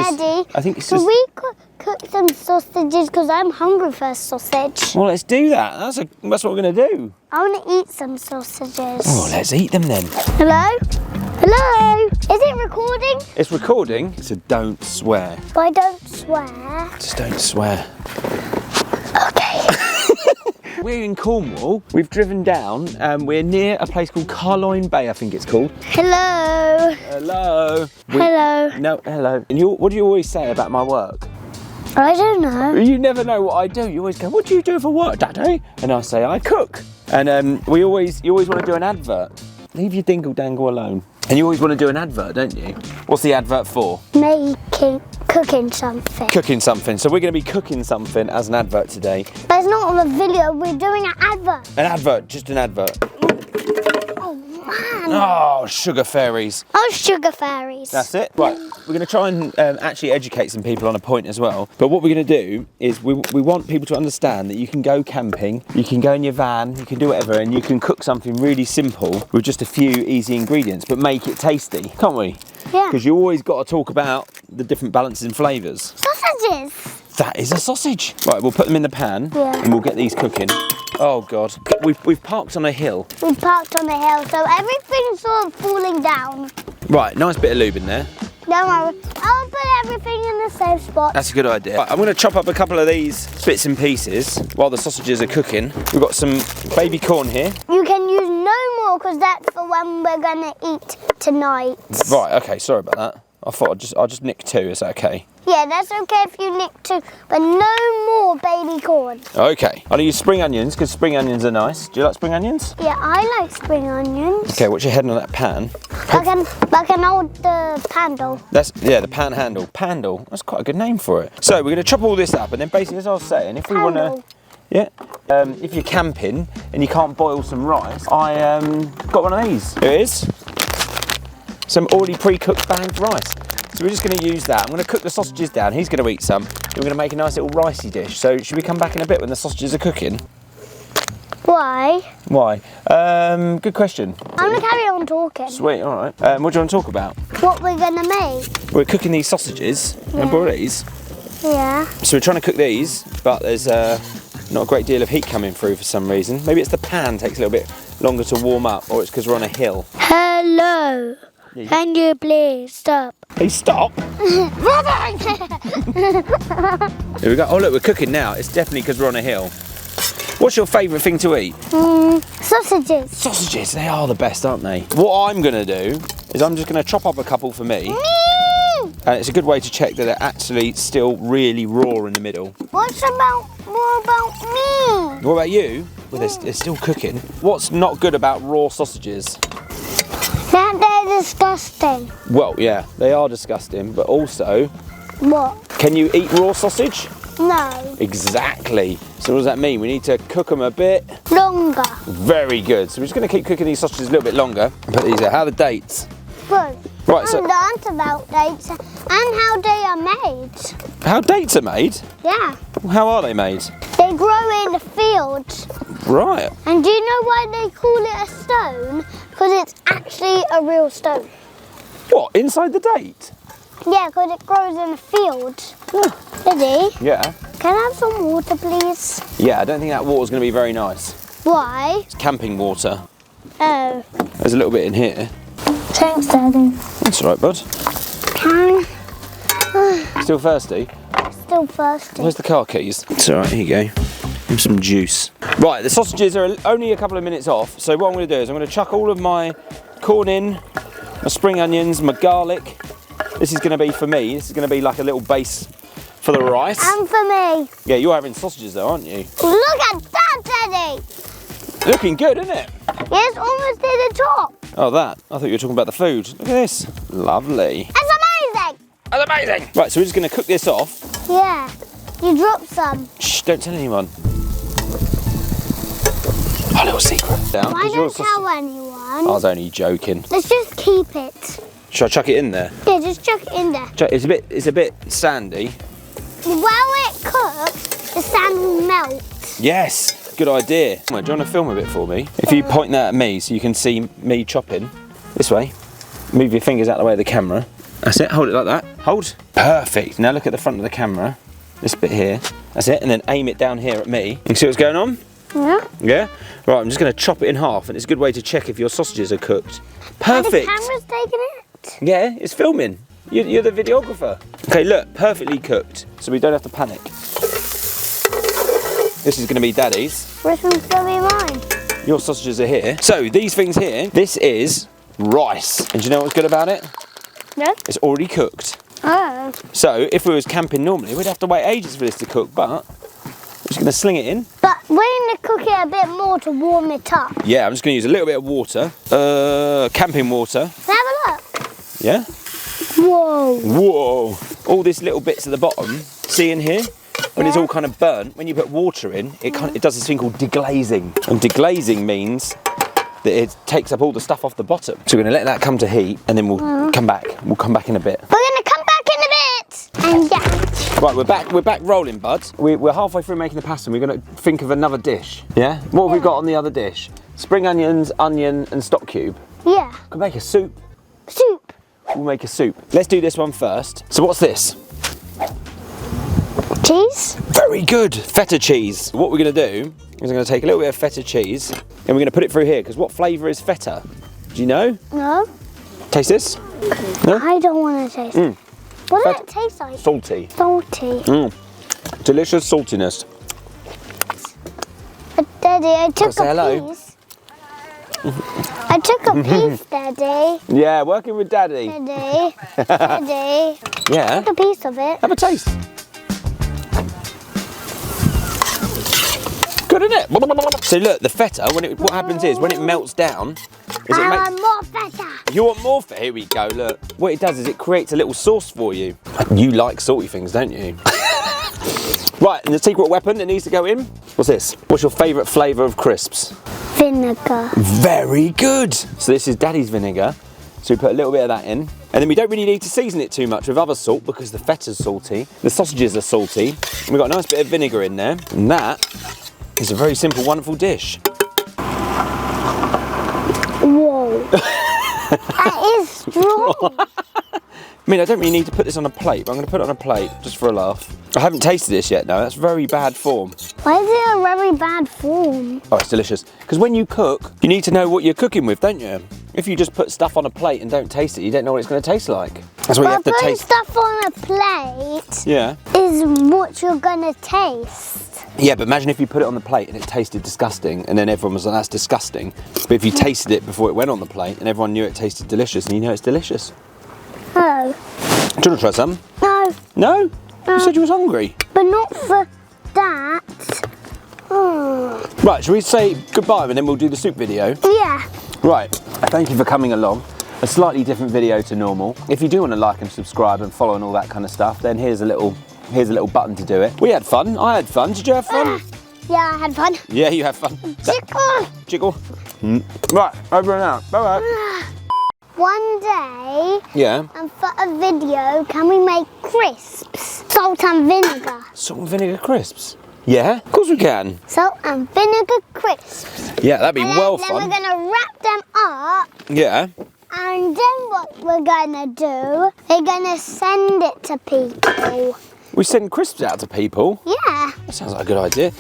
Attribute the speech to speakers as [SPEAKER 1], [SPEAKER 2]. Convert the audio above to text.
[SPEAKER 1] Daddy,
[SPEAKER 2] I think it's
[SPEAKER 1] can
[SPEAKER 2] just...
[SPEAKER 1] we cook some sausages? Because I'm hungry for a sausage.
[SPEAKER 2] Well, let's do that. That's what we're going to do.
[SPEAKER 1] I want to eat some sausages.
[SPEAKER 2] Oh, let's eat them then.
[SPEAKER 1] Hello? Hello? Is it recording?
[SPEAKER 2] It's recording, so don't swear.
[SPEAKER 1] But I don't swear.
[SPEAKER 2] Just don't swear.
[SPEAKER 1] Okay.
[SPEAKER 2] We're in Cornwall. We've driven down. We're near a place called Carloyne Bay, I think it's called.
[SPEAKER 1] Hello.
[SPEAKER 2] Hello.
[SPEAKER 1] Hello.
[SPEAKER 2] No, hello. And what do you always say about my work?
[SPEAKER 1] I don't know.
[SPEAKER 2] You never know what I do. You always go, what do you do for work, Daddy? And I say, I cook. And you always want to do an advert. Leave your dingle dangle alone. And you always want to do an advert, don't you? What's the advert for?
[SPEAKER 1] Cooking something.
[SPEAKER 2] Cooking something. So we're going to be cooking something as an advert today.
[SPEAKER 1] But it's not on a video, we're doing an advert.
[SPEAKER 2] An advert, just an advert.
[SPEAKER 1] Oh, man.
[SPEAKER 2] Oh, sugar fairies.
[SPEAKER 1] Oh, sugar fairies.
[SPEAKER 2] That's it. Right, we're going to try and actually educate some people on a point as well. But what we're going to do is we want people to understand that you can go camping, you can go in your van, you can do whatever, and you can cook something really simple with just a few easy ingredients, but make it tasty, can't we?
[SPEAKER 1] Yeah.
[SPEAKER 2] Because you always got to talk about the different balances and flavours.
[SPEAKER 1] Sausages.
[SPEAKER 2] That is a sausage. Right, we'll put them in the pan and we'll get these cooking. Oh God, we've parked on a hill.
[SPEAKER 1] We parked on the hill, so everything's sort of falling down.
[SPEAKER 2] Right, nice bit of lube in there.
[SPEAKER 1] Don't worry, I'll put everything in the safe spot.
[SPEAKER 2] That's a good idea. Right, I'm going to chop up a couple of these bits and pieces while the sausages are cooking. We've got some baby corn here.
[SPEAKER 1] You can use no more because that's for when we're going to eat tonight.
[SPEAKER 2] Right, okay, sorry about that. I thought I'll just nick two, is that okay?
[SPEAKER 1] Yeah, that's okay if you nick two, but no more baby corn.
[SPEAKER 2] Okay, I'll use spring onions because spring onions are nice. Do you like spring onions?
[SPEAKER 1] Yeah, I like spring onions.
[SPEAKER 2] Okay, what's your head on that pan?
[SPEAKER 1] Like an old pandal.
[SPEAKER 2] The pan handle. Pandal, that's quite a good name for it. So we're going to chop all this up and then basically, as I was saying, if we want to... Yeah, if you're camping and you can't boil some rice, I got one of these. Here it is. Some already pre-cooked bagged rice. So we're just going to use that. I'm going to cook the sausages down. He's going to eat some. We're going to make a nice little ricey dish. So should we come back in a bit when the sausages are cooking?
[SPEAKER 1] Why?
[SPEAKER 2] Why? Good question.
[SPEAKER 1] I'm going to carry on talking.
[SPEAKER 2] Sweet, all right. What do you want to talk about?
[SPEAKER 1] What we're going to make.
[SPEAKER 2] We're cooking these sausages. And boil these.
[SPEAKER 1] Yeah.
[SPEAKER 2] So we're trying to cook these, but there's not a great deal of heat coming through for some reason. Maybe it's the pan takes a little bit longer to warm up, or it's because we're on a hill.
[SPEAKER 1] Hello.
[SPEAKER 2] Yeah,
[SPEAKER 1] Can you please stop?
[SPEAKER 2] Please stop. Here we go. Oh look, we're cooking now. It's definitely because we're on a hill. What's your favourite thing to eat?
[SPEAKER 1] Sausages.
[SPEAKER 2] Sausages, they are the best, aren't they? What I'm going to do is I'm just going to chop up a couple for me. And it's a good way to check that they're actually still really raw in the middle.
[SPEAKER 1] What about me?
[SPEAKER 2] What about you? Well, they're still cooking. What's not good about raw sausages?
[SPEAKER 1] That they're disgusting.
[SPEAKER 2] Well, yeah, they are disgusting, but also...
[SPEAKER 1] What?
[SPEAKER 2] Can you eat raw sausage?
[SPEAKER 1] No.
[SPEAKER 2] Exactly. So what does that mean? We need to cook them a bit...
[SPEAKER 1] Longer.
[SPEAKER 2] Very good. So we're just going to keep cooking these sausages a little bit longer. Put these out. How are the dates?
[SPEAKER 1] Good.
[SPEAKER 2] Right, so...
[SPEAKER 1] I learned about dates and how they are made.
[SPEAKER 2] How dates are made?
[SPEAKER 1] Yeah.
[SPEAKER 2] How are they made?
[SPEAKER 1] They grow in the fields.
[SPEAKER 2] Right.
[SPEAKER 1] And do you know why they call it a stone? Because it's actually a real stone.
[SPEAKER 2] What, inside the date?
[SPEAKER 1] Yeah, because it grows in the field. Diddy?
[SPEAKER 2] Yeah.
[SPEAKER 1] Can I have some water, please?
[SPEAKER 2] Yeah, I don't think that water's going to be very nice.
[SPEAKER 1] Why?
[SPEAKER 2] It's camping water.
[SPEAKER 1] Oh.
[SPEAKER 2] There's a little bit in here.
[SPEAKER 1] Thanks, Daddy.
[SPEAKER 2] That's all right, bud.
[SPEAKER 1] Can
[SPEAKER 2] Still thirsty?
[SPEAKER 1] Still thirsty.
[SPEAKER 2] Where's the car keys? It's all right, here you go. And some juice. Right, the sausages are only a couple of minutes off, so what I'm going to do is I'm going to chuck all of my corn in, my spring onions, my garlic. This is going to be for me. This is going to be like a little base for the rice.
[SPEAKER 1] And for me.
[SPEAKER 2] Yeah, you're having sausages though, aren't you?
[SPEAKER 1] Look at that, Daddy.
[SPEAKER 2] Looking good, isn't it?
[SPEAKER 1] It's almost to the top.
[SPEAKER 2] Oh, that. I thought you were talking about the food. Look at this. Lovely.
[SPEAKER 1] It's amazing.
[SPEAKER 2] That's amazing. Right, so we're just going to cook this off.
[SPEAKER 1] Yeah. You dropped some.
[SPEAKER 2] Shh, don't tell anyone. Our little secret.
[SPEAKER 1] Why don't tell anyone?
[SPEAKER 2] I was only joking.
[SPEAKER 1] Let's just keep it.
[SPEAKER 2] Should I chuck it in there?
[SPEAKER 1] Yeah, just chuck it in there.
[SPEAKER 2] It's a bit sandy.
[SPEAKER 1] While it cooks, the sand will melt.
[SPEAKER 2] Yes, good idea. Do you want to film a bit for me? If you point that at me so you can see me chopping. This way. Move your fingers out of the way of the camera. That's it, hold it like that. Hold. Perfect. Now look at the front of the camera. This bit here. That's it, and then aim it down here at me. You see what's going on?
[SPEAKER 1] Yeah.
[SPEAKER 2] Yeah? Right, I'm just going to chop it in half, and it's a good way to check if your sausages are cooked. Perfect.
[SPEAKER 1] And the camera's taking it?
[SPEAKER 2] Yeah, it's filming. You're the videographer. Okay, look, perfectly cooked, so we don't have to panic. This is going to be Daddy's.
[SPEAKER 1] Which one's going to be mine?
[SPEAKER 2] Your sausages are here. So, these things here, this is rice. And do you know what's good about it?
[SPEAKER 1] No.
[SPEAKER 2] It's already cooked.
[SPEAKER 1] Oh.
[SPEAKER 2] So, if we was camping normally, we'd have to wait ages for this to cook, but we're just going to sling it in.
[SPEAKER 1] But we're going to cook it a bit more to warm it up.
[SPEAKER 2] Yeah, I'm just going to use a little bit of water. Camping water.
[SPEAKER 1] Have a look.
[SPEAKER 2] Yeah?
[SPEAKER 1] Whoa.
[SPEAKER 2] Whoa. All these little bits at the bottom, see in here? When it's all kind of burnt, when you put water in, it does this thing called deglazing. And deglazing means that it takes up all the stuff off the bottom. So we're going to let that come to heat, and then we'll come back. We'll come back in a bit.
[SPEAKER 1] We're going to come back in a bit. And yeah.
[SPEAKER 2] Right, we're back rolling, bud. We're halfway through making the pasta, and we're going to think of another dish. Yeah? What have we got on the other dish? Spring onions, onion, and stock cube.
[SPEAKER 1] Yeah.
[SPEAKER 2] We can make a soup.
[SPEAKER 1] Soup.
[SPEAKER 2] We'll make a soup. Let's do this one first. So what's this?
[SPEAKER 1] Cheese.
[SPEAKER 2] Very good. Feta cheese. What we're going to do is I'm going to take a little bit of feta cheese, and we're going to put it through here, because what flavour is feta? Do you know?
[SPEAKER 1] No.
[SPEAKER 2] Taste this? No?
[SPEAKER 1] I don't want to taste it. What does it taste like?
[SPEAKER 2] Salty.
[SPEAKER 1] Salty.
[SPEAKER 2] Delicious saltiness.
[SPEAKER 1] Daddy, I took
[SPEAKER 2] say
[SPEAKER 1] a
[SPEAKER 2] hello?
[SPEAKER 1] piece. I took a piece, Daddy.
[SPEAKER 2] Yeah, working with Daddy.
[SPEAKER 1] Daddy. Daddy.
[SPEAKER 2] Yeah.
[SPEAKER 1] Took a piece of it.
[SPEAKER 2] Have a taste. Good, isn't it? So look, the feta, what happens is, when it melts down,
[SPEAKER 1] I want more feta.
[SPEAKER 2] You want more feta? Here we go, look. What it does is it creates a little sauce for you. You like salty things, don't you? Right, and the secret weapon that needs to go in, what's this? What's your favourite flavour of crisps?
[SPEAKER 1] Vinegar.
[SPEAKER 2] Very good. So this is Daddy's vinegar. So we put a little bit of that in. And then we don't really need to season it too much with other salt, because the feta's salty, the sausages are salty, and we've got a nice bit of vinegar in there. And that is a very simple, wonderful dish.
[SPEAKER 1] Whoa. That is strong.
[SPEAKER 2] I mean, I don't really need to put this on a plate, but I'm going to put it on a plate just for a laugh. I haven't tasted this yet, no. That's very bad form.
[SPEAKER 1] Why is it a very bad form?
[SPEAKER 2] Oh, it's delicious. Because when you cook, you need to know what you're cooking with, don't you? If you just put stuff on a plate and don't taste it, you don't know what it's going to taste like. That's what you have to
[SPEAKER 1] putting
[SPEAKER 2] taste.
[SPEAKER 1] Stuff on a plate is what you're going to taste.
[SPEAKER 2] Yeah, but imagine if you put it on the plate and it tasted disgusting, and then everyone was like, that's disgusting. But if you tasted it before it went on the plate and everyone knew it tasted delicious, and you know it's delicious.
[SPEAKER 1] Oh.
[SPEAKER 2] Do you want to try some?
[SPEAKER 1] No.
[SPEAKER 2] No? You said you was hungry.
[SPEAKER 1] But not for that. Oh.
[SPEAKER 2] Right, shall we say goodbye and then we'll do the soup video?
[SPEAKER 1] Yeah.
[SPEAKER 2] Right, thank you for coming along. A slightly different video to normal. If you do want to like and subscribe and follow and all that kind of stuff, then here's a little button to do it. We had fun. I had fun. Did you have fun?
[SPEAKER 1] Yeah, I had fun.
[SPEAKER 2] Yeah, you had fun.
[SPEAKER 1] Jiggle.
[SPEAKER 2] Jiggle. Right, over and out. Bye-bye.
[SPEAKER 1] One day,
[SPEAKER 2] Yeah.
[SPEAKER 1] and for a video, can we make crisps? Salt and vinegar.
[SPEAKER 2] Salt and vinegar crisps. Yeah, of course we can.
[SPEAKER 1] Salt and vinegar crisps.
[SPEAKER 2] Yeah, that'd be
[SPEAKER 1] And
[SPEAKER 2] well
[SPEAKER 1] then
[SPEAKER 2] fun.
[SPEAKER 1] we're going to wrap them up.
[SPEAKER 2] Yeah.
[SPEAKER 1] And then what we're going to do, we're going to send it to people.
[SPEAKER 2] We send crisps out to people.
[SPEAKER 1] Yeah.
[SPEAKER 2] That sounds like a good idea.